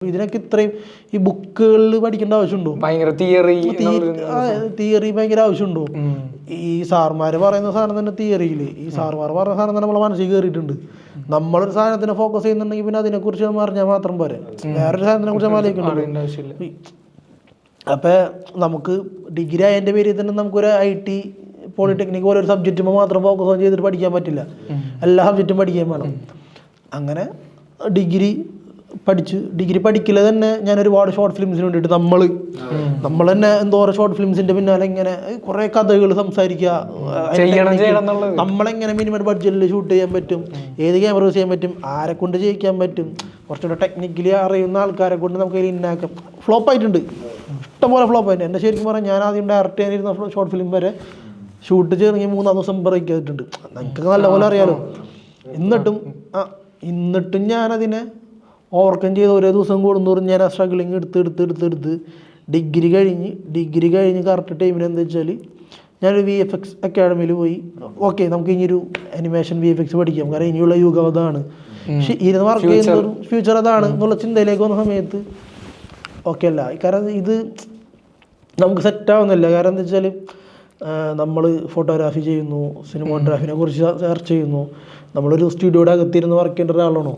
ഇതിനൊക്കെ ഇത്രയും ഈ ബുക്കുകളിൽ പഠിക്കേണ്ട ആവശ്യമുണ്ടോ? ഭയങ്കര തിയറി ഭയങ്കര ആവശ്യമുണ്ടോ? ഈ സാർമാര് പറയുന്ന സാധനം തന്നെ തിയറിയില് ഈ സാർമാർ പറയുന്ന സാധനം തന്നെ നമ്മളെ മനസ്സിൽ കയറിയിട്ടുണ്ട്. നമ്മളൊരു സാധനത്തിനെ ഫോക്കസ് ചെയ്യുന്നുണ്ടെങ്കിൽ പിന്നെ അതിനെ കുറിച്ച് നമ്മൾ അറിഞ്ഞാൽ മാത്രം പോരെ, വേറൊരു സാധനത്തിനെ കുറിച്ച് നമ്മൾ ആലോചിക്കണ്ടല്ലോ. അപ്പൊ നമുക്ക് ഡിഗ്രി ആയതിന്റെ പേരിൽ തന്നെ നമുക്കൊരു IT പോളിടെക്നിക് പോലെ ഒരു സബ്ജക്റ്റുമ്പോൾ മാത്രം ഫോക്കസ് ചെയ്തിട്ട് പഠിക്കാൻ പറ്റില്ല, എല്ലാ സബ്ജക്റ്റും പഠിക്കാൻ വേണം. അങ്ങനെ ഡിഗ്രി പഠിക്കില്ല തന്നെ ഞാൻ ഒരുപാട് ഷോർട്ട് ഫിലിംസിന് വേണ്ടിയിട്ട് നമ്മൾ തന്നെ എന്തോരം ഷോർട്ട് ഫിലിംസിന്റെ പിന്നാലെ ഇങ്ങനെ കുറെ കഥകൾ സംസാരിക്കുക, നമ്മളെങ്ങനെ മിനിമം ബഡ്ജറ്റിൽ ഷൂട്ട് ചെയ്യാൻ പറ്റും, ഏത് ക്യാമറ യൂസ് ചെയ്യാൻ പറ്റും, ആരെ കൊണ്ട് ചെയ്യിക്കാൻ പറ്റും, കുറച്ചുകൂടെ ടെക്നിക്കലി അറിയുന്ന ആൾക്കാരെ കൊണ്ട് നമുക്ക് ഇന്നാക്കാം. ഫ്ലോപ്പ് ആയിട്ടുണ്ട്, ഇഷ്ടംപോലെ ഫ്ലോപ്പ് ആയിട്ടുണ്ട്. എൻ്റെ ശരിക്കും പറഞ്ഞാൽ ഞാൻ ആദ്യം ഡയറക്റ്റ് ചെയ്യാനിരുന്ന ഷോർട്ട് ഫിലിം വരെ ഷൂട്ട് ചെയ്തെങ്കിൽ 3-4 ദിവസം ബ്രേക്ക് ചെയ്തിട്ടുണ്ട്. നിങ്ങൾക്കൊക്കെ നല്ലപോലെ അറിയാലോ. എന്നിട്ടും ഞാനതിനെ ഓവർകം ചെയ്ത് ഓരോ ദിവസം കൂടുന്നോറും ഞാൻ ആ സ്ട്രഗിളിങ് എടുത്ത് ഡിഗ്രി കഴിഞ്ഞ് കറക്റ്റ് ടൈമിൽ എന്താ വെച്ചാൽ ഞാനൊരു VFX അക്കാഡമിയിൽ പോയി. ഓക്കെ, നമുക്ക് ഇനിയൊരു അനിമേഷൻ VFX പഠിക്കാം, കാരണം ഇനിയുള്ള യുഗം അതാണ്, പക്ഷെ ഇരുന്ന് വർക്ക് ചെയ്യുന്ന ഫ്യൂച്ചർ അതാണ് എന്നുള്ള ചിന്തയിലേക്ക് വന്ന സമയത്ത് ഓക്കെ അല്ല. കാരണം ഇത് നമുക്ക് സെറ്റാവുന്നില്ല. കാരണം എന്താ വെച്ചാൽ നമ്മൾ ഫോട്ടോഗ്രാഫി ചെയ്യുന്നു, സിനിമോഗ്രാഫിനെ കുറിച്ച് സെർച്ച് ചെയ്യുന്നു, നമ്മളൊരു സ്റ്റുഡിയോയുടെ അകത്തിരുന്ന് വർക്ക് ചെയ്യേണ്ട ഒരാളാണോ?